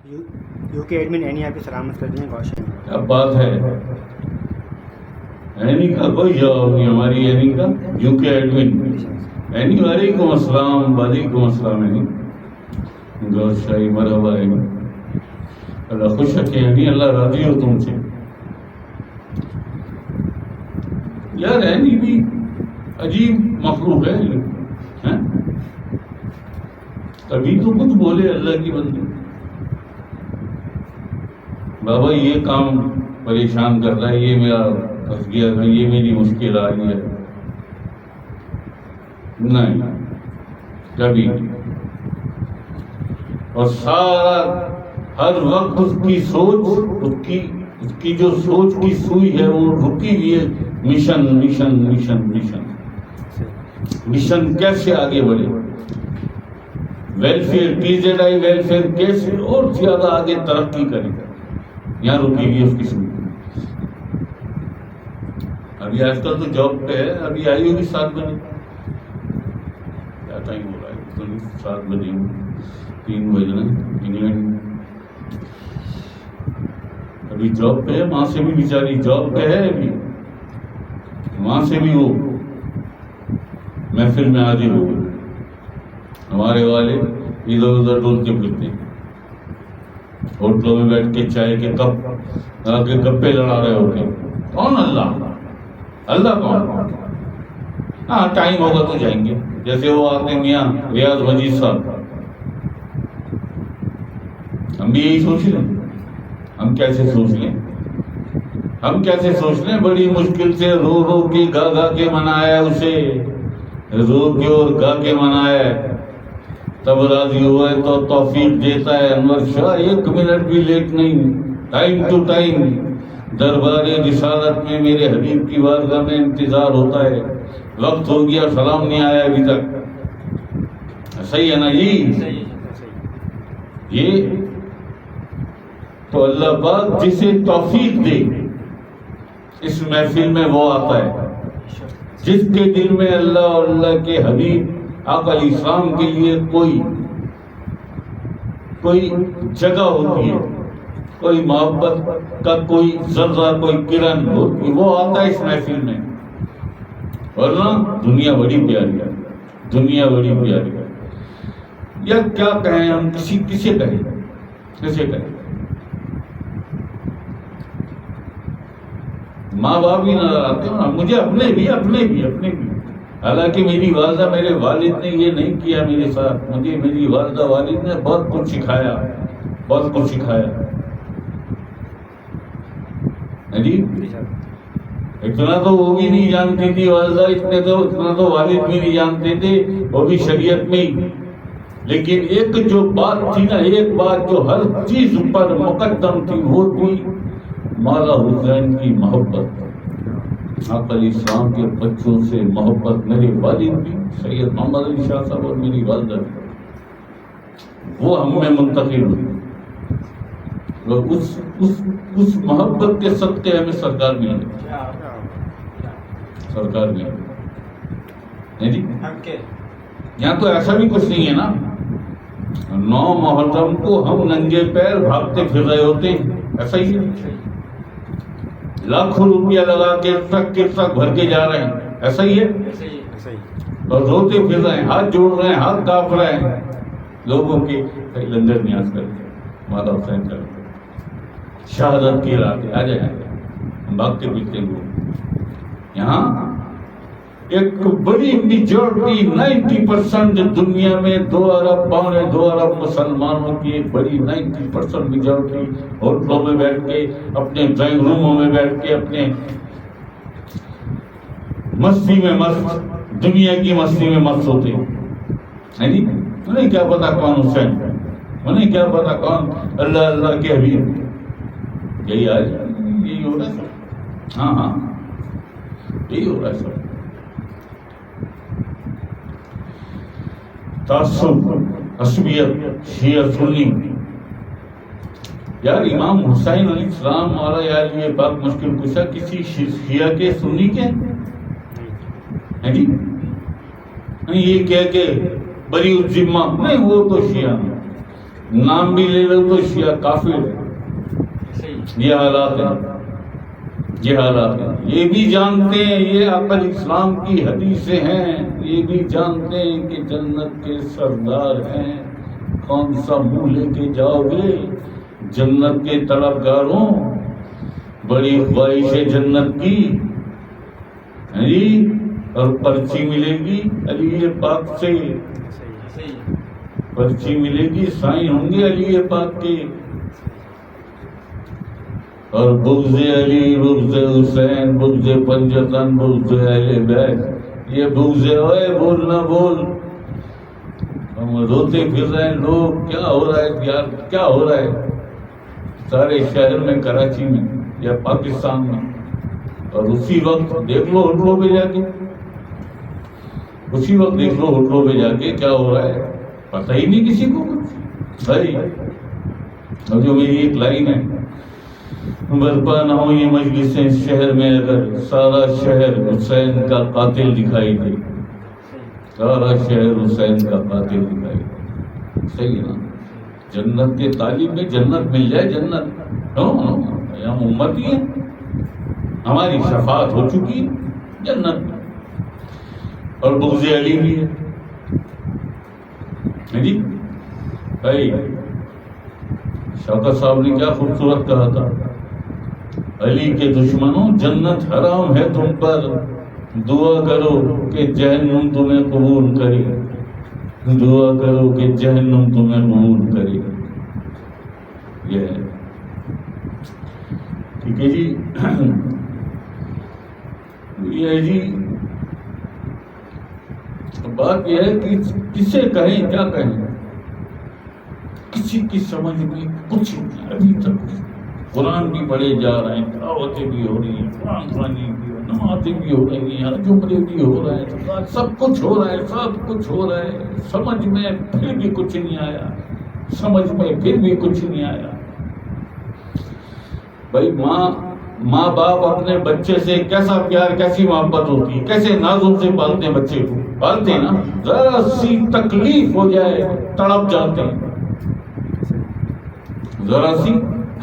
You کے admin any آپ کی سلامت کرتے ہیں کوشچن. اب بات ہے اینی کا کوئی جواب نہیں. ہماری اینی کا یو کے ایڈمن اینی وعلیکم السلام. وعلیکم السلام اینی گور شاہی مرحبا اینی. اللہ خوش رکھے اینی, اللہ راضی ہو تم سے. یار اینی بھی عجیب مخلوق ہے. کبھی تو کچھ بولے اللہ کی بندی. بابا یہ کام پریشان کر رہا ہے, یہ میرا پھنس گیا تھا, یہ میری مشکل آ گئی ہے. نہیں کبھی. اور سارا ہر وقت اس کی سوچ, اس کی جو سوچ کی سوئی ہے وہ رکی ہوئی ہے. Mission mission mission mission mission کیسے آگے بڑھے, ویلفیئر PZI ویلفیئر کیسے اور زیادہ آگے ترقی کرے. یہاں رکی ہوئی اس کی سوچ. ابھی آج کل تو جاب پہ ہے, ابھی آئی ہوگی 7 بجے. کیا ٹائم ہو رہا ہے, تو 7 بجے 3 بجے انگلینڈ. ابھی جاب پہ ہے, وہاں سے بھی بیچاری جاب پہ ہے ابھی, وہاں سے بھی وہ محفل میں حاضر ہو گئے. ہمارے والے ادھر ادھر ڈولتے پھرتے ہیں, ہوٹلوں میں بیٹھ کے چائے کے کپ کے گپے لڑا رہے ہوتے ہیں. کون اللہ, اللہ کون؟ ہاں ٹائم ہوگا تو جائیں گے. جیسے وہ آتے ہیں میاں ریاض مجید صاحب, ہم بھی یہی سوچ لیں. ہم کیسے سوچ لیں, ہم کیسے سوچ لیں؟ بڑی مشکل سے رو رو کے گا گا کے منایا اسے, رو کے اور گا کے منایا, تب راضی ہوا ہے تو توفیق دیتا ہے. انور شاہ 1 منٹ بھی لیٹ نہیں, ٹائم ٹو ٹائم دربار رسالت میں میرے حبیب کی بارگاہ میں انتظار ہوتا ہے. وقت ہو گیا, سلام نہیں آیا ابھی تک. صحیح ہے نا جی؟ یہ تو اللہ پاک جسے توفیق دے اس محفل میں وہ آتا ہے, جس کے دل میں اللہ اور اللہ کے حبیب آقا علیہ السلام کے لیے کوئی جگہ ہوتی ہے, کوئی محبت کا کوئی ذرہ, کوئی کرن ہوتی, وہ آتا ہے اس محفل میں. ورنہ دنیا بڑی پیاری ہے, دنیا بڑی پیاری ہے. یا کیا کہیں ہم, کسے کہیں. ماں باپ بھی نظر آتے ہیں مجھے, اپنے بھی. حالانکہ میری والدہ میرے والد نے یہ نہیں کیا میرے ساتھ, مجھے میری والدہ والد نے بہت کچھ سکھایا. جی اتنا تو وہ بھی نہیں جانتی تھی والدہ, اتنا تو والد بھی نہیں جانتے تھے, وہ بھی شریعت میں ہی. لیکن ایک جو بات تھی نا, ایک بات جو ہر چیز پر مقدم تھی, وہ تھی مولا حسین کی محبت. آقا علیہ السلام کے بچوں سے محبت. میرے والد بھی سید محمد علی شاہ صاحب اور میری والدہ بھی, وہ ہم میں منتقل ہوئی. اس محبت کے صدقے ہمیں سرکار ملی. جی یہاں تو ایسا بھی کچھ نہیں ہے نا. 9 محرم کو ہم ننگے پیر بھاگتے پھر رہے ہوتے ہیں, ایسا ہی ہے. لاکھوں روپیہ لگا کے ٹرک بھر کے جا رہے ہیں, ایسا ہی ہے. اور روتے پھر رہے ہیں, ہاتھ جوڑ رہے ہیں, ہاتھ کاپ رہے ہیں لوگوں کے لنگر نیاز کر کے, مولا حسین کر کے, شہادت کی رات آ جائیں بھاگتے پھرتے لوگ. یہاں ایک بڑی میجورٹی 90% دنیا میں 2 ارب 2.25 ارب مسلمانوں کی ایک بڑی 90% میجورٹی ہوٹلوں میں بیٹھ کے, اپنے ڈرائنگ روموں میں بیٹھ کے, اپنے مستی میں مست, دنیا کی مستی میں مست ہوتے ہیں. انہیں کیا پتا کون حسین, انہیں کیا پتا کون اللہ کے حبیب. یہی آج یہی ہو رہا ہے سب. ہاں یہی ہو رہا ہے سب. تعصب, عصبیت, شیعہ سنی. یار امام حسین علیہ السلام والا یار یہ بات مشکل کشا کسی شیعہ کے سنی کے ہیں جی. یہ کہہ کے بری الذمہ نہیں, وہ تو شیعہ نام بھی لے لو تو شیعہ کافر ہے. یہ حالات ہیں، یہ حالات ہیں. یہ بھی جانتے ہیں، یہ عقل اسلام کی حدیثیں ہیں، یہ بھی جانتے ہیں کہ جنت کے سردار ہیں. کون سا منہ لے کے جاؤ گے جنت کے طلبگاروں؟ بڑی خواہش ہے جنت کی جی، اور پرچی ملے گی علی پاک سے، پرچی ملے گی، سائن ہوں گے علی پاک کے. اور بغض علی، بغض حسین، بغض پنجتن، بغض اہل بیت، یہ بغض ہے. بول نہ بول، ہم روتے پھر رہے ہیں. لوگ کیا ہو رہا ہے یار، کیا ہو رہا ہے سارے شہر میں، کراچی میں یا پاکستان میں. اور اسی وقت دیکھ لو ہوٹلوں پہ جا کے، اسی وقت دیکھ لو ہوٹلوں پہ جا کے کیا ہو رہا ہے، پتہ ہی نہیں کسی کو کچھ بھائی. اور جو میری ایک لائن ہے، برپا نہ ہو یہ مجلسیں شہر میں اگر سارا شہر حسین کا قاتل دکھائی دے، سارا شہر حسین کا قاتل دکھائی دے. صحیح ہے نا؟ جنت کے طالب میں جنت مل جائے. جنت ہم امتی ہیں، ہماری شفاعت ہو چکی جنت میں. اور بغض علی بھی ہے جی بھائی. شوکت صاحب نے کیا خوبصورت کہا تھا، علی کے دشمنوں جنت حرام ہے تم پر، دعا کرو کہ جہنم تمہیں قبول کرے، دعا کرو کہ جہنم تمہیں قبول کرے. یہ ہے ٹھیک ہے جی. یہ ہے جی بات یہ ہے کہ کسے کہیں کیا کہیں، کسی کی سمجھ میں کچھ نہیں ابھی تک. قرآن بھی پڑھے جا رہے ہیں، تلاوتیں بھی ہو رہی ہیں، قرآن خوانی بھی، نمازیں بھی ہو رہی ہیں، جمعے بھی ہو رہے ہیں، سب کچھ ہو رہا ہے، سب کچھ ہو رہا ہے. سمجھ میں پھر بھی کچھ نہیں آیا، سمجھ میں پھر بھی کچھ نہیں آیا. بھائی ماں باپ اپنے بچے سے کیسا پیار، کیسی محبت ہوتی ہے، کیسے نازوں سے پالتے ہیں بچے کو، پالتے ہیں نا. ذرا سی تکلیف ہو جائے تڑپ جاتے ہیں، ذرا سی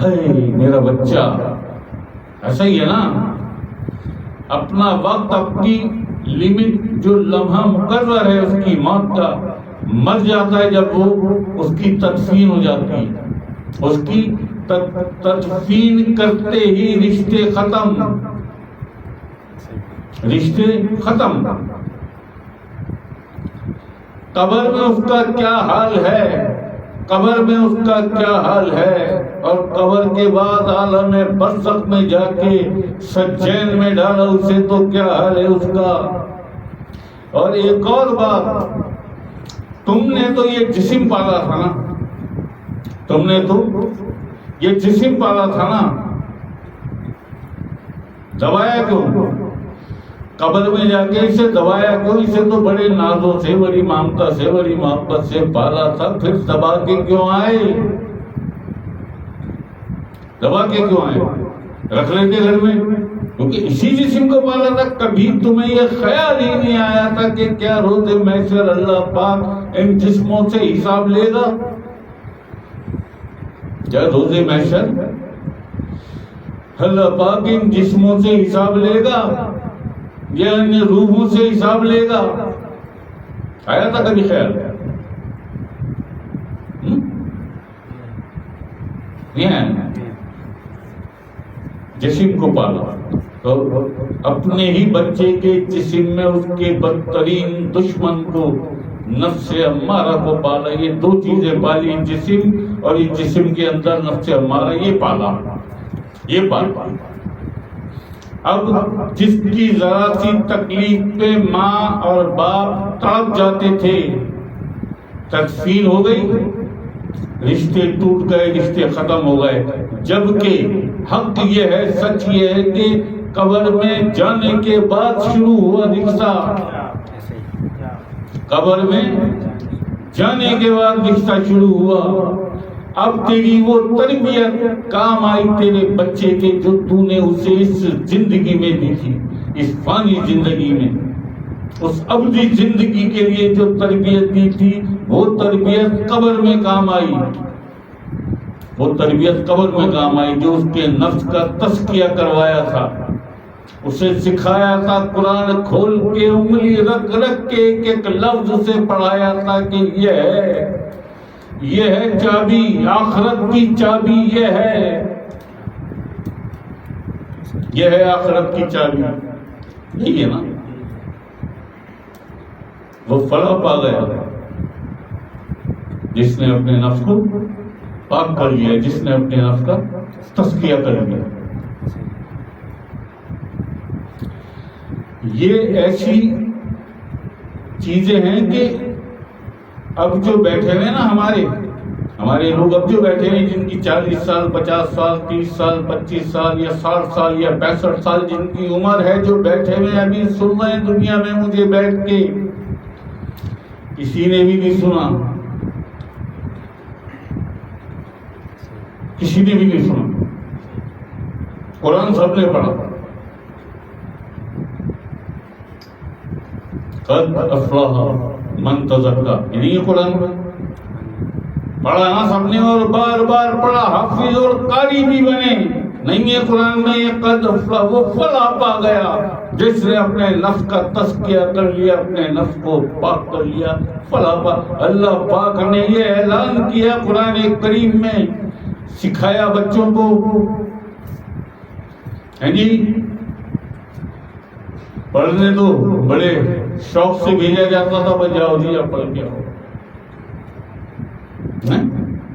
ہے میرا بچہ. ایسا ہی ہے نا. اپنا وقت، اپنی لمٹ، جو لمحہ مقرر ہے اس کی موت کا، مر جاتا ہے جب وہ اس کی تدفین ہو جاتی ہے. اس کی تدفین کرتے ہی رشتے ختم، رشتے ختم. قبر میں اس کا کیا حال ہے، قبر میں اس کا کیا حال ہے، اور قبر کے بعد عالم برزخ میں جا کے سجین میں ڈالا اسے تو کیا حال ہے اس کا. اور ایک اور بات، تم نے تو یہ جسم پالا تھا نا، تم نے تو یہ جسم پالا تھا نا، دبایا کیوں؟ قبر میں جا کے اسے دبایا کیوں؟ اسے تو بڑے نازوں سے، بڑی ممتا سے، بڑی محبت سے پالا تھا، پھر دبا کے کیوں آئے؟ دبا کے کیوں آئے؟ رکھ لیتے گھر میں، کیونکہ اسی جسم کو پالا تھا. کبھی تمہیں یہ خیال ہی نہیں آیا تھا کہ کیا روز محشر اللہ پاک ان جسموں سے حساب لے گا؟ کیا روز محشر اللہ پاک ان جسموں سے حساب لے گا یا ان روحوں سے حساب لے گا؟ آیا تھا کبھی خیال؟ نہیں ہے. جسم کو پالا تو اپنے ہی بچے کے جسم میں اس کے بدترین دشمن کو، نفس امارہ کو پالا. یہ دو چیزیں پالی، جسم اور اس جسم کے اندر نفس امارہ، یہ پالا، یہ پالا. اب جس کی ذرا سی تکلیف پہ ماں اور باپ تڑپ جاتے تھے، تدفین ہو گئی، رشتے ٹوٹ گئے، رشتے ختم ہو گئے. جبکہ حق یہ ہے، سچ یہ ہے کہ قبر میں جانے کے بعد شروع ہوا رشتہ، قبر میں جانے کے بعد رشتہ شروع ہوا. اب تیری وہ تربیت کام آئی تیرے بچے کے جو تو نے اسے اس زندگی میں دی تھی، اس فانی زندگی میں، اس ابدی زندگی کے لیے جو تربیت دی تھی، وہ تربیت قبر میں کام آئی. وہ تربیت قبر میں کام آئی. جو اس کے نفس کا تزکیہ کروایا تھا, اسے سکھایا تھا, قرآن کھول کے انگلی رکھ رکھ کے ایک ایک لفظ اسے پڑھایا تھا کہ یہ ہے چابی, آخرت کی چابی یہ ہے آخرت کی چابی. یہی ہے نا, وہ فلاح پا گیا جس نے اپنے نفس کو پاک کر لیا, جس نے اپنے نفس کا تزکیہ کر لیا. یہ ایسی چیزیں ہیں کہ اب جو بیٹھے ہوئے نا ہمارے لوگ اب جو بیٹھے ہیں, جن کی 40 سال 50 سال 30 سال 25 سال یا 60 سال یا 65 سال جن کی عمر ہے, جو بیٹھے ہوئے ابھی سن رہے ہیں دنیا میں مجھے بیٹھ کے, کسی نے بھی نہیں سنا, کسی نے بھی نہیں سنا. قرآن سب نے پڑھا. قد افلح من تزکا, یعنی یہ قرآن پڑھا نا سب نے, اور بار بار پڑھا, حافظ اور قاری بھی بنے. نہیں ہے قرآن میں یہ قد افلح, وہ فلاح پا گیا جس نے اپنے نفس کا تزکیہ کر لیا, اپنے نفس کو پاک کر لیا, فلاح پا. اللہ پاک نے یہ اعلان کیا قرآن کریم میں, سکھایا بچوں کو, ہے جی پڑھنے تو بڑے شوق سے بھیجا جاتا تھا, بس جاؤ جی آپ پڑھ کے آؤ.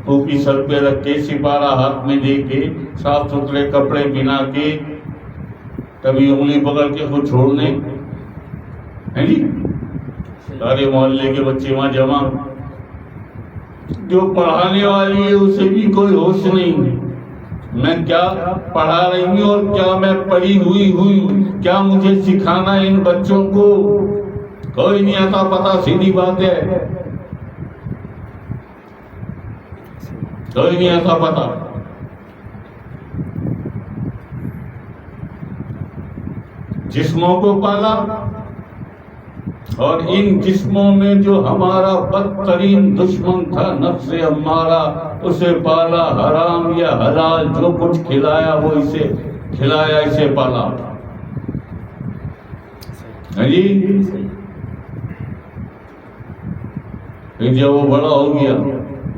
ٹوپی سر پہ رکھ کے, سپارہ ہاتھ میں دے کے, صاف ستھرے کپڑے پہنا کے, کبھی انگلی پکڑ کے خود چھوڑنے, ہے جی سارے محلے کے بچے وہاں جمع. جو پڑھانے والی ہے اسے بھی کوئی ہوش نہیں, میں کیا پڑھا رہی ہوں اور کیا میں پڑھی ہوئی ہوں, کیا مجھے سکھانا ان بچوں کو, کوئی نہیں آتا پتا. سیدھی بات ہے, کوئی نہیں آتا پتا. جسموں کو پالا, اور ان جسموں میں جو ہمارا بدترین دشمن تھا نفس ہمارا, اسے پالا. حرام یا حلال جو کچھ کھلایا وہ اسے کھلایا, اسے پالا. جی پھر جب وہ بڑا ہو گیا,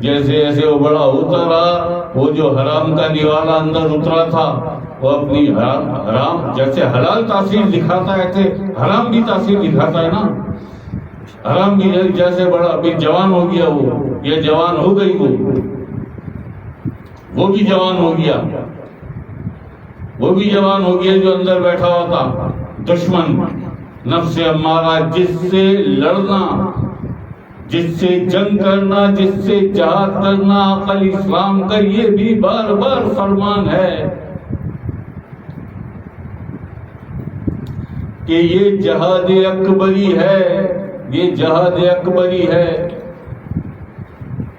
جیسے جیسے وہ بڑا ہوتا رہا, وہ جو حرام کا نوالا اندر اترا تھا, وہ اپنی حرام جیسے حلال تاثیر دکھاتا ہے ایسے حرام بھی تاثیر دکھاتا ہے نا. حرام بھی جیسے بڑا, پھر جوان ہو گیا وہ, یہ جوان ہو گئی وہ بھی جوان ہو گیا, وہ بھی جوان ہو گیا. جو اندر بیٹھا ہوا تھا دشمن نفس ہمارا, جس سے لڑنا, جس سے جنگ کرنا, جس سے جہاد کرنا, عقل اسلام کا یہ بھی بار بار فرمان ہے کہ یہ جہاد اکبری ہے, یہ جہاد اکبری ہے.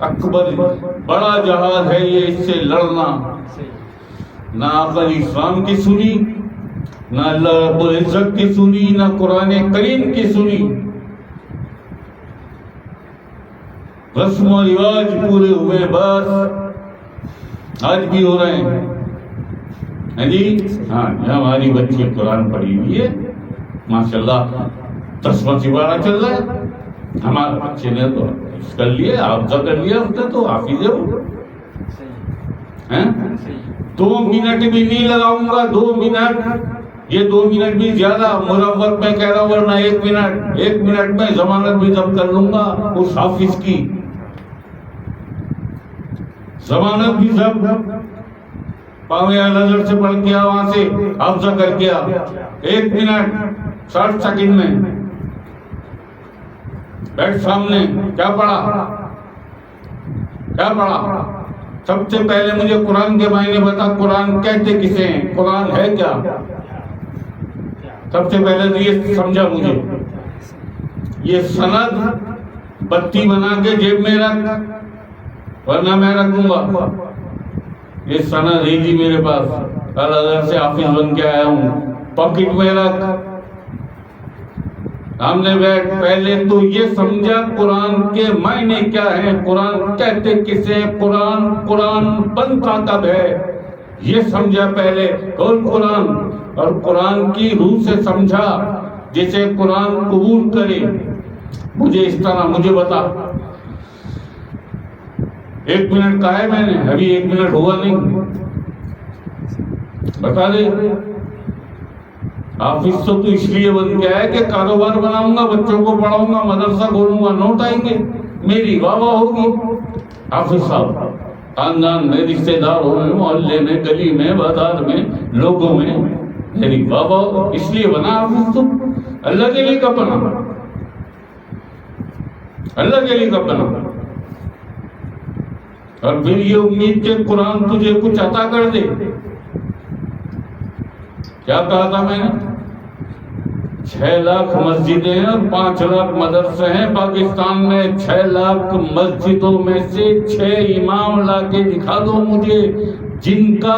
اکبر بڑا جہاد ہے یہ, اس سے لڑنا. نہ عقل اسلام کی سنی, نہ اللہ رب العزت کی سنی, نہ قرآن کریم کی سنی. رسم و رواج پورے ہوئے, بس آج بھی ہو رہے ہیں جی. ہاں ہماری بچی قرآن پڑھی ہوئی ہے ماشاءاللہ, 10 سپارہ چل رہا ہے. ہمارے بچے نے تو کر لیا, حافظہ کر لیا, اس نے تو حافظ ہے. 2 منٹ بھی نہیں لگاؤں گا, 2 منٹ, یہ 2 منٹ بھی زیادہ مرور میں کہہ رہا ہوں, ورنہ 1 منٹ میں ضمانت بھی ضبط کر لوں گا اس حافظ کی. ضمانت بھی ضبط, پاویا نظر سے پڑھ کے وہاں سے حافظہ کر کے 1 منٹ 60 سیکنڈ میں بیٹھ سامنے. کیا پڑھا, کیا پڑھا؟ سب سے پہلے مجھے قرآن کے معنی بتا, قرآن کہتے کسے ہیں, قرآن ہے کیا؟ سب سے پہلے تو یہ سمجھا مجھے. یہ سند بتی بنا کے جیب میں رکھ, ورنہ میں رکھ دوں گا. یہ سند ہے جی میرے پاس, کل ازہر سے حافظ بن کے آیا ہوں, پاکٹ میں رکھ. ہم نے پہلے تو یہ سمجھا قرآن کے معنی کیا ہے، قرآن کہتے کسے، قرآن بنتا کب ہے، یہ سمجھا پہلے قرآن، اور قرآن کی روح سے سمجھا جسے قرآن قبول کرے۔ مجھے اس طرح مجھے بتا، 1 منٹ کہا ہے میں نے، ابھی 1 منٹ ہوا نہیں، بتا دے۔ حافظ تو اس لیے بن گیا ہے کہ کاروبار بناؤں گا، بچوں کو پڑھاؤں گا، مدرسہ کھولوں گا، نوٹ آئیں گے، میری واہ واہ ہوگی۔ حافظ صاحب خاندان میں، رشتے داروں میں، محلے میں، گلی میں، بازار میں، لوگوں میں میری واہ واہ، اس لیے بنا حافظ۔ تو اللہ کے لیے کب بنا؟ اللہ کے لیے کب بنا؟ اور پھر یہ امید کہ قرآن تجھے کچھ عطا کر دے۔ کیا کہا تھا میں نے؟ 6 لاکھ مسجدیں ہیں اور 5 لاکھ مدرسے ہیں پاکستان میں۔ 6 لاکھ مسجدوں میں سے 6 امام لا کے دکھا دو مجھے، جن کا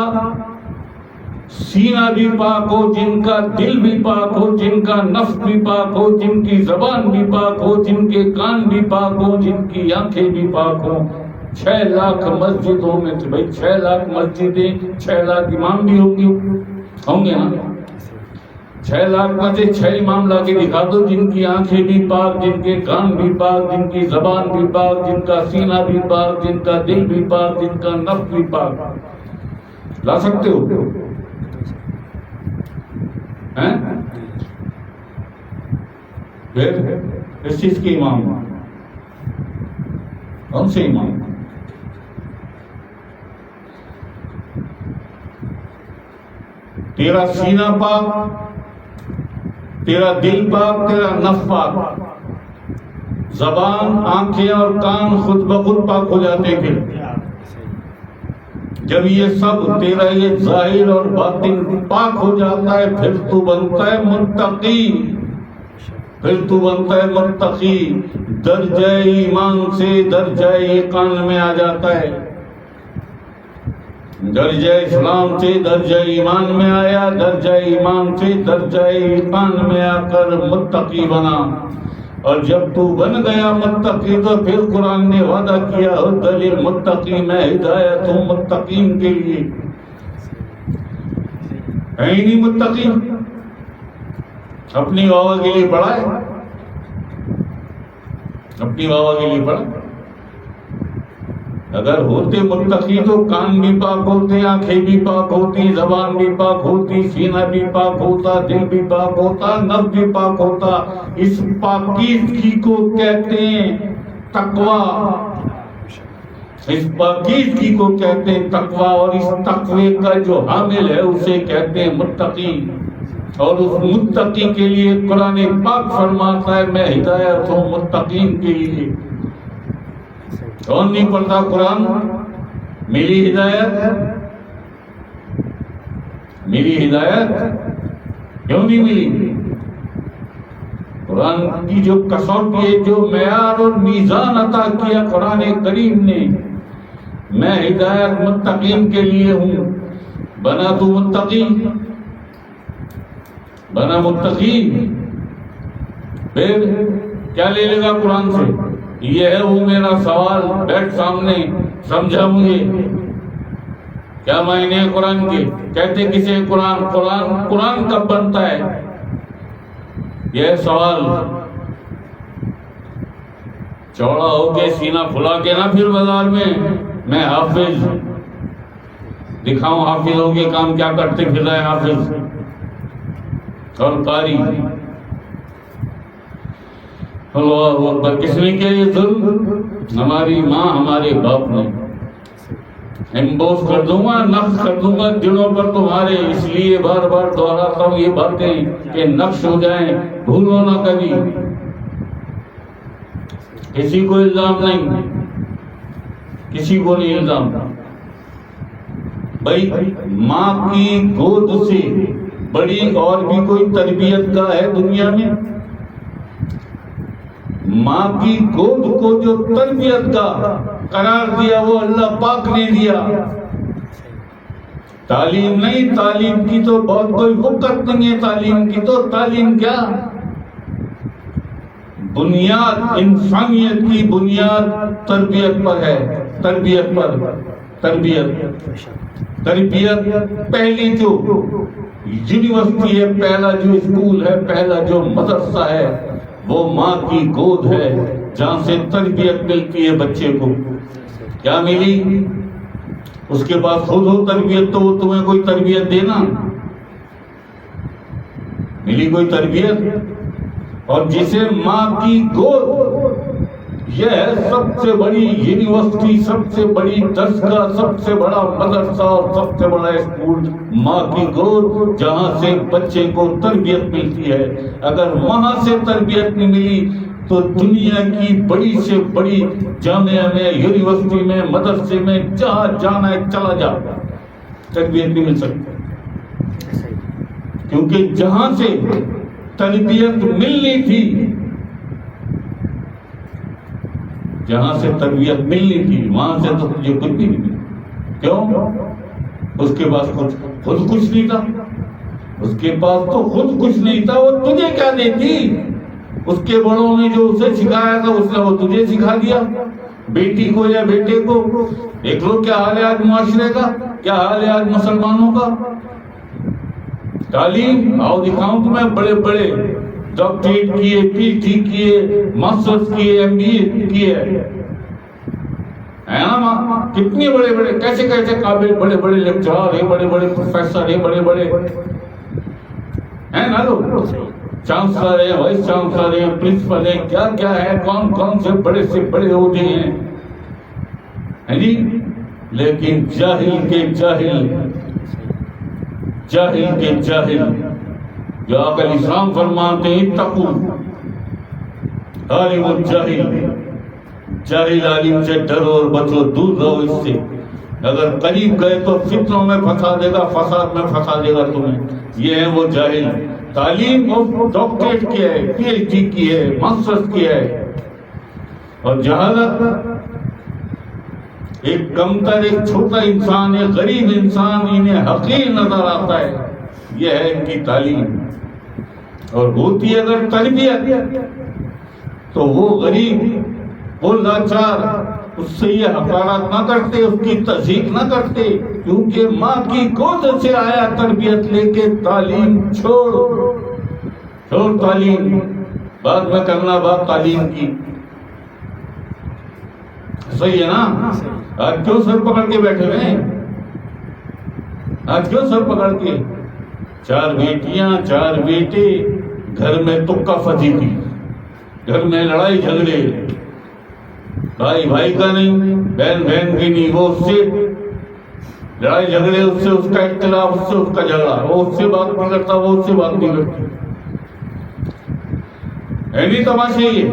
سینہ بھی پاک ہو، جن کا دل بھی پاک ہو، جن کا نفس بھی پاک ہو، جن کی زبان بھی پاک ہو، جن کے کان بھی پاک ہو، جن کی آنکھیں بھی پاک ہو۔ 6 لاکھ مسجدوں میں سے بھائی 6 لاکھ مسجدیں، 6 لاکھ امام بھی ہوں گے نا؟ 6 لاکھ میں سے 6 امام لا کے دکھا دو، جن کی آنکھیں بھی پاک، جن کے کان بھی پاک، جن کی زبان بھی پاک، جن کا سینہ بھی پاک، جن کا دل بھی پاک، جن کا نفس بھی پاک۔ لا سکتے ہو؟ پھر اس چیز کے امام کون سے امام؟ تیرا سینہ پاک، تیرا دل پاک، تیرا نفس پاک، زبان، آنکھیں اور کان خود بخود پاک ہو جاتے پھر جب یہ سب تیرا یہ ظاہر اور باطن پاک ہو جاتا ہے، پھر تو بنتا ہے متقی، پھر تو بنتا ہے متقی، درجہ ایمان سے درجہ یقین میں آ جاتا ہے، درجہ اسلام سے درجہ ایمان میں آیا، درجہ ایمان سے درجہ یقین میں آ کر متقی بنا۔ اور جب تو بن گیا متقی تو پھر قرآن نے وعدہ کیا ہدی للمتقین، میں ہدایت ہوں متقین کے لیے۔ ہے ہی نہیں متقی، اپنی واہ کے لیے پڑھا ہے، اپنی واہ کے لیے پڑھا۔ اگر ہوتے متقی تو کان بھی پاک ہوتے، آنکھیں بھی پاک ہوتی، زبان بھی پاک ہوتی، سینہ بھی پاک ہوتا، دل بھی پاک ہوتا، نفس بھی پاک ہوتا۔ اس پاکیزگی کو کہتے ہیں تقویٰ، اس پاکیزگی کو کہتے ہیں تقویٰ، اور اس تقوی کا جو حامل ہے اسے کہتے ہیں متقی۔ اور اس متقی کے لیے قرآن پاک فرماتا ہے میں ہدایت ہوں متقین کے لیے۔ کون نہیں پڑھتا قرآن؟ میری ہدایت، میری ہدایت کیوں نہیں ملی؟ قرآن کی جو کسوٹی ہے، جو معیار اور میزان عطا کیا قرآن کریم نے، میں ہدایت متقین کے لیے ہوں، بنا تو متقی، بنا متقی، پھر کیا لے لے گا قرآن سے؟ یہ ہے وہ میرا سوال، بیٹھ سامنے، سمجھا مجھے کیا معنی ہے قرآن کے؟ کہتے کسے قرآن؟ قرآن کب بنتا ہے؟ یہ سوال چوڑا ہو کے سینہ پھلا کے نہ پھر بازار میں حافظ دکھاؤں، حافظوں کے کام کیا کرتے پھر رہے حافظ اور قاری۔ اللہ اکبر، کس نے کیا یہ ظلم؟ ہماری ماں، ہمارے باپ نے۔ امبوس کر دوں گا، نقش کر دوں گا دلوں پر تمہارے، اس لیے بار بار دہراتا ہوں یہ باتیں کہ نقش ہو جائیں، بھولو نہ کبھی۔ کسی کو الزام نہیں، کسی کو نہیں الزام۔ بھائی ماں کی گود سے بڑی اور بھی کوئی تربیت گاہ ہے دنیا میں؟ ماں کی گود کو جو تربیت کا قرار دیا وہ اللہ پاک نے دیا۔ تعلیم نہیں، تعلیم کی تو بہت کوئی وقت نہیں ہے، تعلیم کی تو تعلیم کیا، بنیاد انسانیت کی بنیاد تربیت پر ہے، تربیت پہلی جو یونیورسٹی ہے، پہلا جو اسکول ہے، پہلا جو مدرسہ ہے وہ ماں کی گود ہے، جہاں سے تربیت ملتی ہے بچے کو۔ کیا ملی؟ اس کے پاس خود ہو تربیت تو وہ تمہیں کوئی تربیت دینا، ملی کوئی تربیت؟ اور جسے ماں کی گود، یہ ہے سب سے بڑی یونیورسٹی، سب سے بڑی درسگاہ، سب سے بڑا مدرسہ اور سب سے بڑا اسکول، ماں کی گود، جہاں سے بچے کو تربیت ملتی ہے۔ اگر وہاں سے تربیت نہیں ملی تو دنیا کی بڑی سے بڑی جامعہ میں، یونیورسٹی میں، مدرسے میں، جہاں جانا ہے چلا جا، تربیت نہیں مل سکتی، کیونکہ جہاں سے تربیت ملنی تھی، جہاں سے تربیت ملنی تھی وہاں سے تو تجھے کچھ بھی نہیں ملا۔ کیوں؟ اس کے پاس خود کچھ نہیں تھا، اس کے پاس تو خود کچھ نہیں تھا، وہ تجھے کیا دیتی؟ اس کے بڑوں نے جو اسے سکھایا تھا اس نے وہ تجھے سکھا دیا، بیٹی کو یا بیٹے کو۔ دیکھ لو کیا حال ہے آج معاشرے کا، کیا حال ہے آج مسلمانوں کا۔ تعلیم آؤ دکھاؤں تمہیں، بڑے بڑے ڈاکٹریٹ کیے، پی ایچ ڈی کیے، ماسٹرز کیے، ایم بی اے کیے، ہے نا؟ کتنے بڑے بڑے، کیسے کیسے قابل بڑے بڑے لیکچرار ہیں، بڑے بڑے پروفیسر ہیں، بڑے بڑے ہیں نا لوگ، چانسلر ہیں، وائس چانسلر ہیں، پرنسپل ہیں، کیا کیا ہے، کون کون سے بڑے عہدے ہیں جی۔ لیکن جاہل کے جاہل جو آقا اسلام فرماتے ہیں اتقوا عالم الجاہل، جاہل عالم سے ڈرو اور بچو، دور رہو اس سے۔ اگر قریب گئے تو فتنوں میں پھنسا دے گا، فساد میں پھنسا دے گا تمہیں۔ یہ ہے وہ جاہل۔ تعلیم اور ڈاکٹریٹ کی ہے، پی ایچ ڈی کی ہے، ماسٹرز کی ہے، اور جہالت ایک کمتر، ایک چھوٹا انسان، ایک غریب انسان انہیں حقیر نظر آتا ہے۔ یہ ہے ان کی تعلیم۔ اور ہوتی اگر تربیت تو وہ غریب، وہ لاچار، اس سے یہ حقارت نہ کرتے، اس کی تضحیک نہ کرتے، کیونکہ ماں کی گود سے آیا تربیت لے کے۔ تعلیم چھوڑ تعلیم، بعد میں کرنا بات تعلیم کی، صحیح ہے نا؟ آج کیوں سر پکڑ کے بیٹھے ہوئے ہیں؟ آج کیوں سر پکڑ کے؟ 4 بیٹیاں 4 بیٹے، گھر میں تکا فجی تھی، گھر میں لڑائی جھگڑے، بھائی بھائی کا نہیں، بہن بہن کی نہیں، وہ اس سے لڑائی جھگڑے، اس سے اس کا اختلاف، اس سے اس کا جھگڑا، وہ اس سے بات نہیں کرتا، وہ اس سے بات نہیں کرتی۔ ایسی تماشے یہ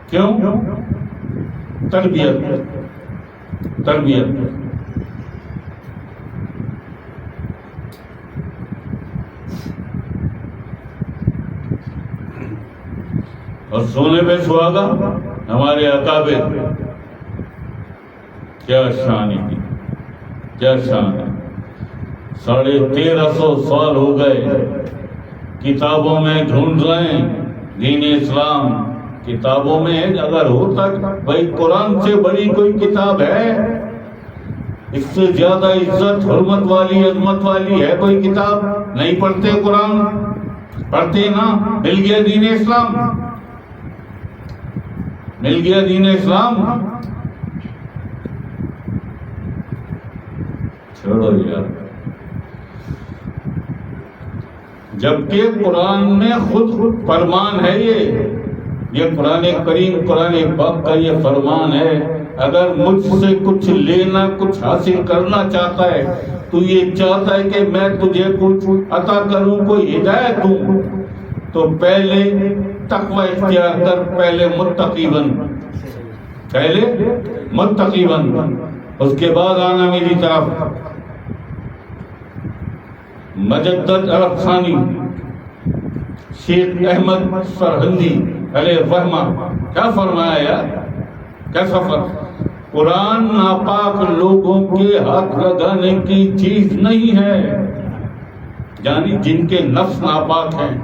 کیوں؟ تربیت۔ اور سونے پہ سہاگا ہمارے اکابر، کیا شان ہے، کیا شان ہے۔ 1350 سال ہو گئے کتابوں میں ڈھونڈ رہے ہیں دین اسلام، کتابوں میں اگر ہوتا بھائی قرآن سے بڑی کوئی کتاب ہے، اس سے زیادہ عزت حرمت والی عظمت والی ہے کوئی کتاب؟ نہیں پڑھتے قرآن، پڑھتے نا؟ مل گیا دین اسلام، مل گیا دین اسلام، چھوڑو یار۔ جبکہ قرآن میں خود فرمان ہے، یہ قرآن کریم، قرآن پاک کا یہ فرمان ہے، اگر مجھ سے کچھ لینا، کچھ حاصل کرنا چاہتا ہے تو یہ چاہتا ہے کہ میں تجھے کچھ عطا کروں، کوئی ہدایت دوں، تو پہلے تقوی اختیار کر، پہلے متقی بن، اس کے بعد آنا میری طرف۔ مجدد عرب ثانی شیخ احمد سرہندی علیہ الرحمہ کیا فرمایا یار، کیسا قرآن ناپاک لوگوں کے ہاتھ لگانے کی چیز نہیں ہے، یعنی جن کے نفس ناپاک ہیں،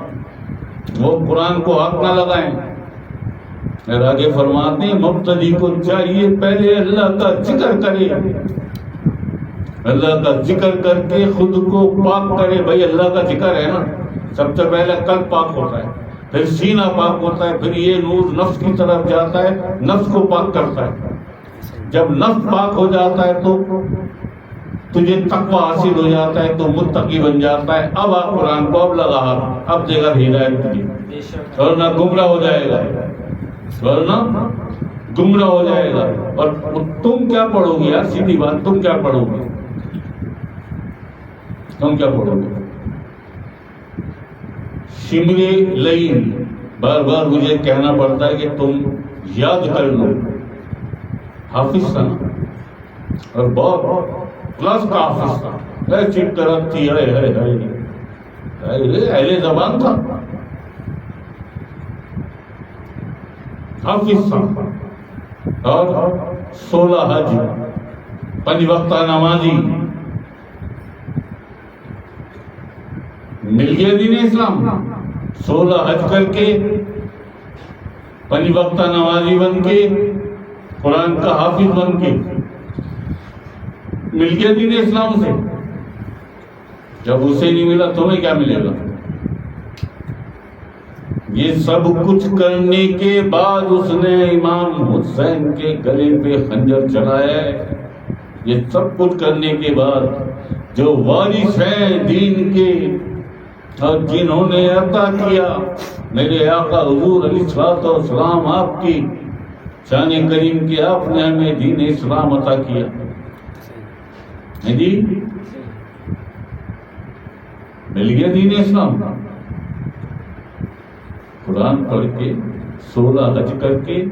وہ قرآن کو ہاتھ نہ لگائیں. اور آگے فرماتے ہیں مبتدی کو چاہیے پہلے اللہ کا ذکر کرے, اللہ کا ذکر کر کے خود کو پاک کرے. بھائی اللہ کا ذکر ہے نا, سب سے پہلے قلب پاک ہوتا ہے, پھر سینہ پاک ہوتا ہے, پھر یہ نور نفس کی طرف جاتا ہے, نفس کو پاک کرتا ہے. جب نفس پاک ہو جاتا ہے تو تجھے تقوی حاصل ہو جاتا ہے, تو متقی بن جاتا ہے. اب آپ قرآن کو اب لگا, اب دے گا ہدایت تجھے, ورنہ گمراہ ہو جائے گا, ورنہ گمراہ ہو جائے گا. اور تم کیا پڑھو گے یار, سیدھی بات, تم کیا پڑھو گے, تم کیا پڑھو گے؟ شمرے لئیم, بار بار مجھے کہنا پڑتا ہے کہ تم یاد کر لو. حافظ تھا اور بہت کلاس کا حافظ تھا, چٹ کرت تھی, اہل زبان تھا, حافظ تھا, اور 16 حج, 5 وقتہ نمازی. مل گیا دین اسلام, 16 حج کر کے, 5 وقتہ نمازی بن کے, قرآن کا حافظ بن کے مل گیا دین اسلام سے. جب اسے نہیں ملا تمہیں کیا ملے گا؟ یہ سب کچھ کرنے کے بعد اس نے امام حسین کے گلے پہ خنجر چلایا ہے. یہ سب کچھ کرنے کے بعد جو وارث ہیں دین کے اور جنہوں نے عطا کیا, میرے آقا حضور علیہ الصلوۃ والسلام آپ کی شان کریم کی, آپ نے ہمیں دین اسلام عطا کیا ہے جی, مل گیا دین اسلام. قرآن پڑھ کے, 16 حج کر کے,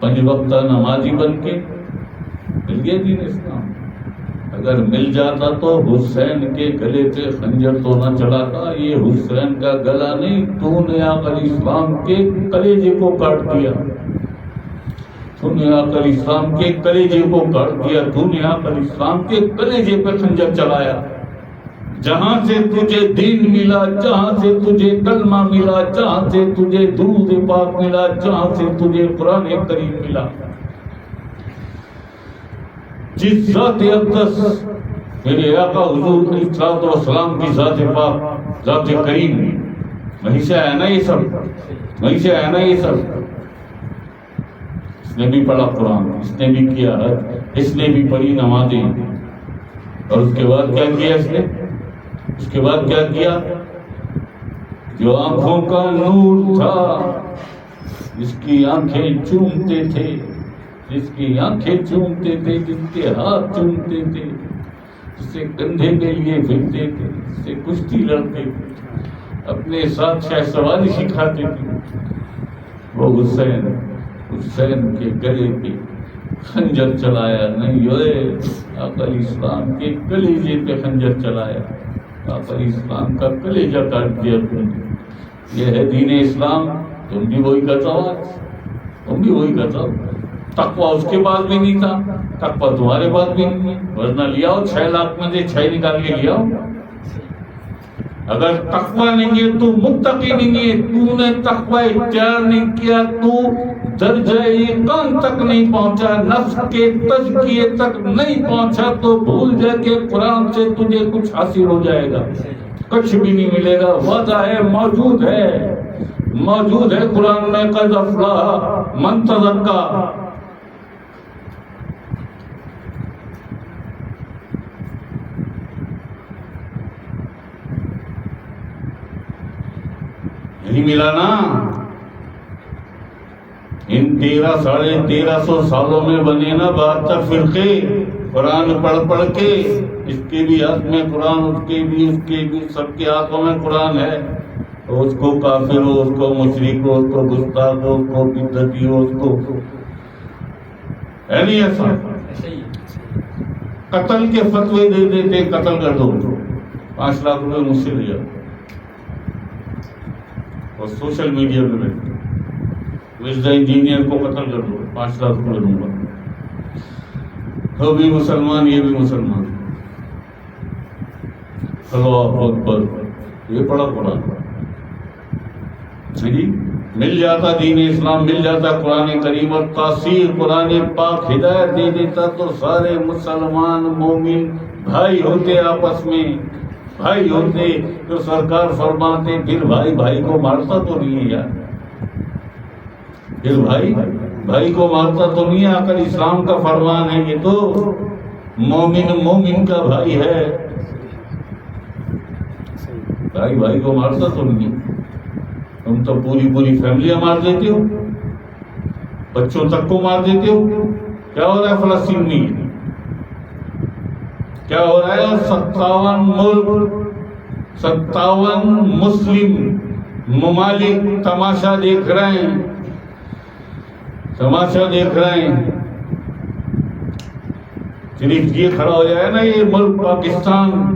5 وقتہ نمازی بن کے مل گیا دین اسلام. اگر مل جاتا تو حسین کے گلے پہ خنجر تو نہ چڑھاتا. یہ حسین کا گلا نہیں, تو نے آقا اسلام کے کلیجے کو کاٹ دیا, تو نے آقا اسلام کے کلیجے کو کاٹ دیا, تو نے آقا اسلام کے کلیجے پہ خنجر چلایا. جہاں سے تجھے دین ملا, جہاں سے تجھے کلمہ ملا, جہاں سے تجھے درود پاک ملا, جہاں سے تجھے قرآن کریم ملا, جس ذات اقدس میرے آقا حضور علیہ الصلوۃ والسلام کی ذات پاک, ذات کریم, وہیں سے آیا نا یہ سب, وہیں سے آیا نا یہ سب. اس نے بھی پڑھا قرآن, اس نے بھی کیا حج, اس نے بھی پڑھی نمازیں, اور اس کے بعد کیا کیا اس نے, اس کے بعد کیا کیا؟ جو آنکھوں کا نور تھا, جس کی آنکھیں چومتے تھے, جس کی آنکھیں چومتے تھے, جس کے ہاتھ چومتے تھے, جس سے کندھے کے لیے پھرتے تھے, جس سے کشتی لڑتے تھے, اپنے ساتھ شاہ سواری سکھاتے تھے, وہ حسین, حسین کے گلے پہ خنجر چلایا. نہیں ہوئے, آقا اسلام کے کلیجے پہ خنجر چلایا, آقا اسلام کا کلیجہ کاٹ دیا تم نے. یہ ہے دین اسلام. تم بھی وہی کرتا ہو, تم بھی وہی کرتا ہو. تقویٰ اس کے پاس بھی نہیں تھا, تقویٰ تمہارے پاس بھی نہیں ہے, ورنہ لیا ہو 6 لاکھ میں سے 6 نکال کے لیا ہو. اگر تقویٰ نہیں ہے تو متقی نہیں ہے, تو نے تقویٰ اختیار نہیں کیا, تو درجہ یقین تک نہیں پہنچا, نفس کے تزکیے تک نہیں پہنچا, تو بھول جا کہ قرآن سے تجھے کچھ حاصل ہو جائے گا, کچھ بھی نہیں ملے گا. وعدہ ہے, موجود ہے, موجود ہے قرآن میں, قد افلح من تزکا. نہیں ملا نا. ان 1300 سالوں میں بنے نا 72 فرقے, قرآن پڑھ پڑھ کے. اس کے بھی ہاتھ میں قرآن, اس کے بھی, اس کے بھی, سب کے ہاتھوں میں قرآن ہے. اس کو کافر ہو, اس کو مشرک ہو, اس کو گستاخ ہو, اس کو بدعتی ہو, اس کو ہے نہیں ایسا. قتل کے فتوے دے دیتے, قتل کر دو, 5 لاکھ روپے مجھ سے لے جاؤ, اور سوشل میڈیا پہ بیٹھتے مرزا انجینئر کو قتل کر دو, 5 لاکھ روپے دوں گا. وہ بھی مسلمان, یہ بھی مسلمان. اللہ اکبر. یہ پڑھا قرآن, جی مل جاتا دین اسلام، مل جاتا قرآن کریم اور تاثیر قرآن پاک ہدایت دے دیتا تو سارے مسلمان مومن بھائی ہوتے، آپس میں بھائی ہوتے. تو سرکار فرماتے پھر بھائی بھائی کو مارتا تو نہیں ہے یار، پھر بھائی بھائی کو مارتا تو نہیں ہے. آقا اسلام کا فرمان ہے یہ تو مومن مومن کا بھائی ہے، بھائی بھائی کو مارتا تو نہیں. تم تو پوری فیملیاں مار دیتے ہو، بچوں تک کو مار دیتے ہو. کیا ہو رہا ہے فلسطین میں؟ کیا ہو رہا ہے؟ 57 ملک، 57 مسلم ممالک تماشا دیکھ رہے ہیں، تماشا دیکھ رہے ہیں. صرف یہ کھڑا ہو جائے نا یہ ملک پاکستان،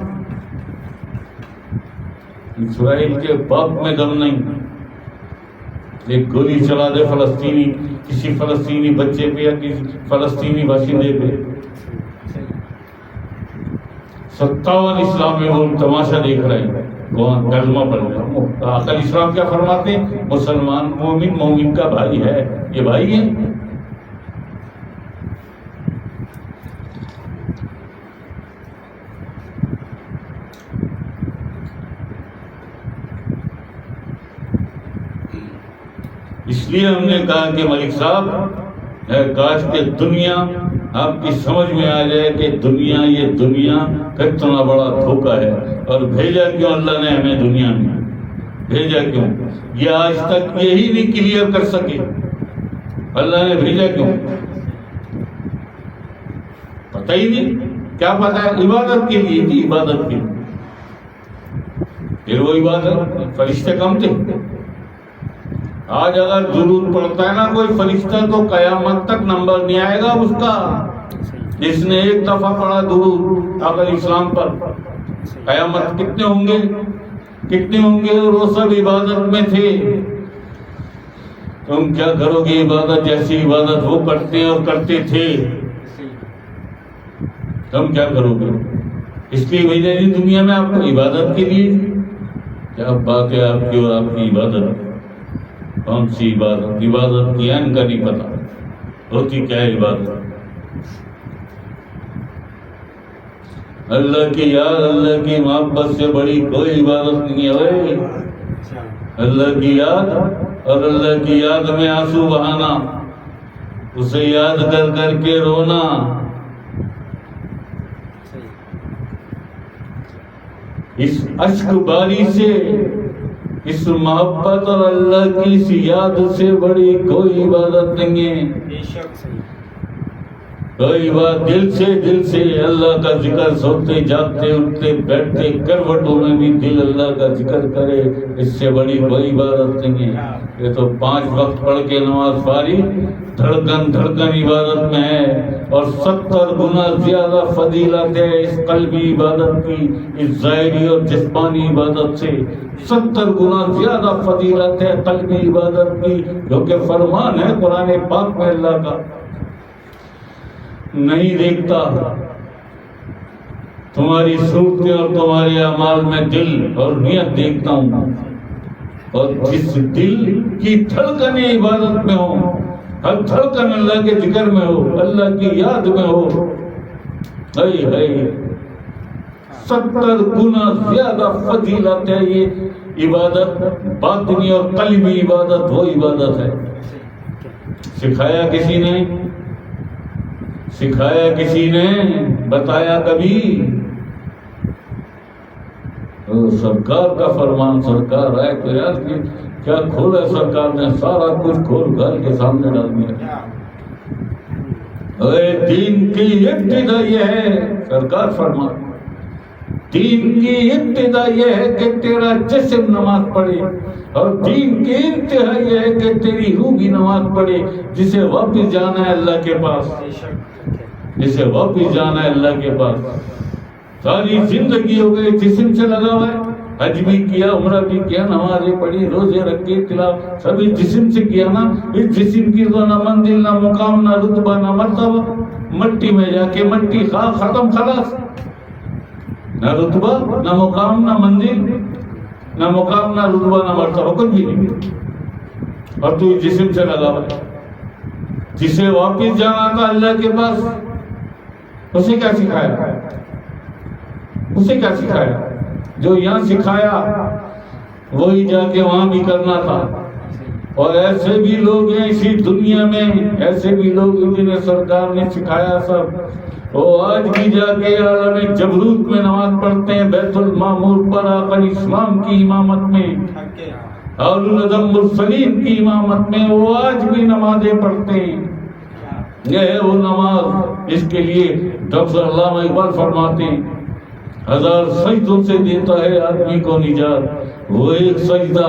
اسرائیل کے باپ میں دم نہیں. ایک گولی چلا دے فلسطینی، کسی فلسطینی بچے پہ یا کسی فلسطینی باشندے پہ. 57 اسلامی ملک تماشا دیکھ رہے ہیں. کون کلمہ پڑھ رہے ہیں. آقا اسلام کیا فرماتے ہیں؟ مسلمان مومن مومن کا بھائی ہے. یہ بھائی ہے. اس لیے ہم نے کہا کہ ملک صاحب کاش کہ دنیا آپ کی سمجھ میں آ جائے کہ دنیا یہ دنیا کتنا بڑا دھوکہ ہے. اور بھیجا کیوں اللہ نے ہمیں دنیا میں؟ بھیجا کیوں؟ یہ آج تک یہی نہیں کلیئر کر سکے اللہ نے بھیجا کیوں. پتہ ہی نہیں. کیا پتہ ہے؟ عبادت کے لیے تھی، عبادت کے لیے. پھر وہ عبادت فرشتے کم تھے. آج اگر درود پڑھتا ہے نا کوئی فرشتہ تو قیامت تک نمبر نہیں آئے گا اس کا. جس نے ایک دفعہ پڑھا درود آقا اسلام پر، قیامت کتنے ہوں گے، کتنے ہوں گے. اور وہ سب عبادت میں تھے. تم کیا کرو گے عبادت جیسی عبادت وہ کرتے اور کرتے تھے، تم کیا کرو گے؟ اس لیے بھیجا جی دنیا میں آپ کو عبادت کے لیے. کیا بات ہے آپ کی اور آپ کی عبادت. کون سی عبادت؟ عبادت کی ان کا نہیں پتا ہوتی کیا ہے عبادت. اللہ کی یاد، اللہ کی محبت سے بڑی کوئی عبادت نہیں ہے. اللہ کی یاد اور اللہ کی یاد میں آنسو بہانا، اسے یاد کر کر کے رونا. اس اشک باری سے، اس محبت اور اللہ کی اس یاد سے بڑی کوئی عبادت نہیں ہے. کوئی بات دل سے اللہ کا ذکر، سوتے جاگتے اٹھتے بیٹھتے کروٹوں میں بھی دل اللہ کا ذکر کرے، اس سے بڑی کوئی عبادت نہیں ہے. یہ تو 5 وقت پڑھ کے نماز پاری دھڑکن عبادت میں ہے. اور 70 گنا زیادہ فضیلت ہے اس قلبی عبادت کی، اس ظاہری اور جسمانی عبادت سے. 70 گنا زیادہ فضیلت ہے قلبی عبادت کی، جو کہ فرمان ہے قرآن پاک میں اللہ کا. نہیں دیکھتا تمہاری صورتیں اور تمہارے اعمال میں دل اور نیت دیکھتا ہوں. اور جس دل کی دھڑکنیں عبادت میں ہو، ہر دھڑکن اللہ کے ذکر میں ہو، اللہ کی یاد میں ہو، 70 گنا زیادہ فضیلت ہے یہ عبادت. باطنی اور قلبی عبادت وہ عبادت ہے. سکھایا کسی نے؟ سکھایا کسی نے؟ بتایا کبھی؟ سرکار کا فرمان، سرکار آئے تو یار کیا کھولا سرکار نے؟ سارا کچھ کھول کر کے سامنے ڈال دیا. دین کی ابتدا یہ ہے، سرکار فرمان، دین کی ابتدا یہ ہے کہ تیرا جسم نماز پڑھے، اور دین کی انتہا یہ ہے کہ تیری روح بھی نماز پڑھے. جسے واپس جانا ہے اللہ کے پاس، جسے واپس جانا ہے اللہ کے پاس. ساری زندگی ہو گئی جسم سے لگا ہوا ہے، حج بھی کیا، عمرہ بھی کیا، نمازیں پڑھی، روزے رکھے، تلاوت سبھی جسم سے کیا نا. اس جسم کی تو نہ منزل، نہ مقام، نہ رتبہ، نہ مرتبہ. مٹی میں جا کے مٹی خواہ ختم، خلاص. نہ رتبہ، نہ مقام، نہ منزل، نہ مقام، نہ رتبہ، نہ مرتبہ، کچھ بھی نہیں. اور تو جسم سے لگا ہوا ہے. جسے واپس جانا تھا اللہ کے پاس، اسے کیا سکھایا؟ اسے کیا سکھایا؟ جو یہاں سکھایا وہی جا کے وہاں بھی کرنا تھا. اور ایسے بھی لوگ ہیں اسی دنیا میں، ایسے بھی لوگ جنہیں سرکار نے سکھایا سب، وہ آج بھی جا کے عالم جبروت میں نماز پڑھتے ہیں، بیت المعمور پر آقا اسلام کی امامت میں، اولو العزم مرسلین کی امامت میں وہ آج بھی نمازیں پڑھتے ہیں. یہ ہے وہ نماز، اس کے لیے ڈاکٹر علامہ اقبال فرماتے ہیں 1000 سجدوں سے دیتا ہے آدمی کو نجات وہ ایک سجدہ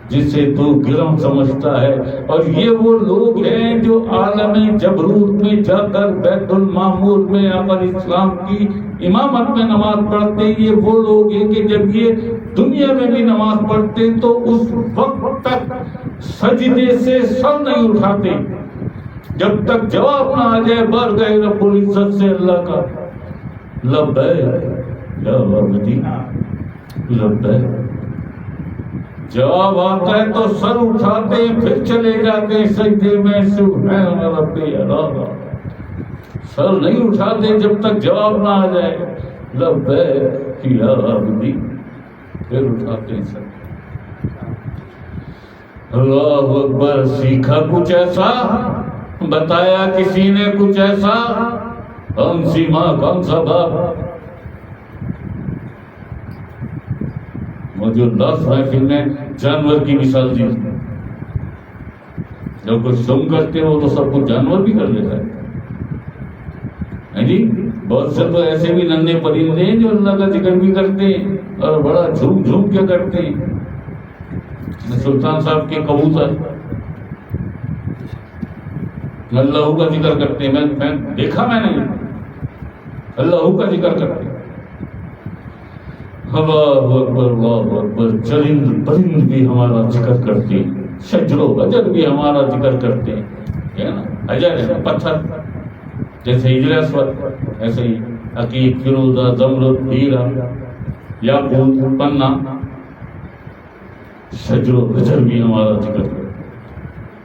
جسے تو گرم سمجھتا ہے. اور یہ وہ لوگ ہیں جو عالم جبروت میں جا کر بیت المعمور میں آقا اسلام کی امامت میں نماز پڑھتے ہیں. یہ وہ لوگ ہیں کہ جب یہ دنیا میں بھی نماز پڑھتے تو اس وقت تک سجدے سے سر نہیں اٹھاتے جب تک جواب نہ آ جائے بر گئے رب العزت سے اللہ کا لبیک یا عبدی لبیک. جواب آتا ہے تو سر اٹھاتے ہیں پھر چلے جاتے ہیں سجدے میں سبحان ربی الاعلی. سر نہیں اٹھاتے جب تک جواب نہ آ جائے لبیک یا عبدی، پھر اٹھاتے ہیں سر. اللہ اکبر. سیکھا کچھ ایسا، بتایا کسی نے کچھ ایسا، کون سی ماں کون سا باپ. جو لفظ محفل میں جانور کی مثال دی، جب کچھ تم کرتے ہو تو سب کچھ جانور بھی کر لیتا ہے جی. بہت سے تو ایسے بھی ننھے پرندے ہیں جو اللہ کا ذکر بھی کرتے ہیں اور بڑا جھوم جھوم کے کرتے ہیں. سلطان صاحب کے کبوتر اللہ کا ذکر کرتے ہیں. میں دیکھا، میں نے اللہ کا ذکر کرتے ہیں. اللہ اکبر اللہ اکبر. چرند پرند بھی ہمارا ذکر کرتے ہیں، شجر و حجر بھی ہمارا ذکر کرتے ہیں. حجر ہے پتھر، جیسے ہجر اسود، ایسے ہی عقیق، فیروزہ، زمرد، ہیرا، یاقوت، پنہ. شجر و حجر بھی ہمارا ذکر کرتے ہیں،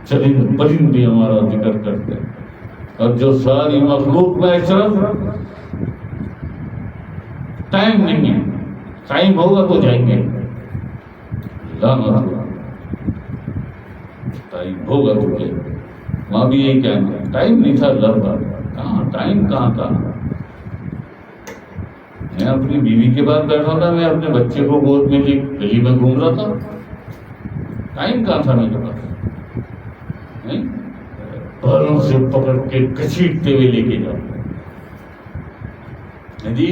چرند پرند بھی ہمارا ذکر کرتے ہیں. اور جو ساری مخلوق میں اشرف، ٹائم نہیں ہے، ٹائم ہوگا تو جائیں گے. ٹائم ہوگا تو کیا، وہاں بھی یہی کہنا ہے ٹائم نہیں تھا. اللہ کا کہاں ٹائم، کہاں تھا. میں اپنی بیوی کے بعد بیٹھا تھا، میں اپنے بچے کو گود میں لی گلی میں گھوم رہا تھا. ٹائم کہاں تھا میرے پاس. بالوں سے پکڑ کے گھسیٹتے ہوئے لے کے جاؤ جی.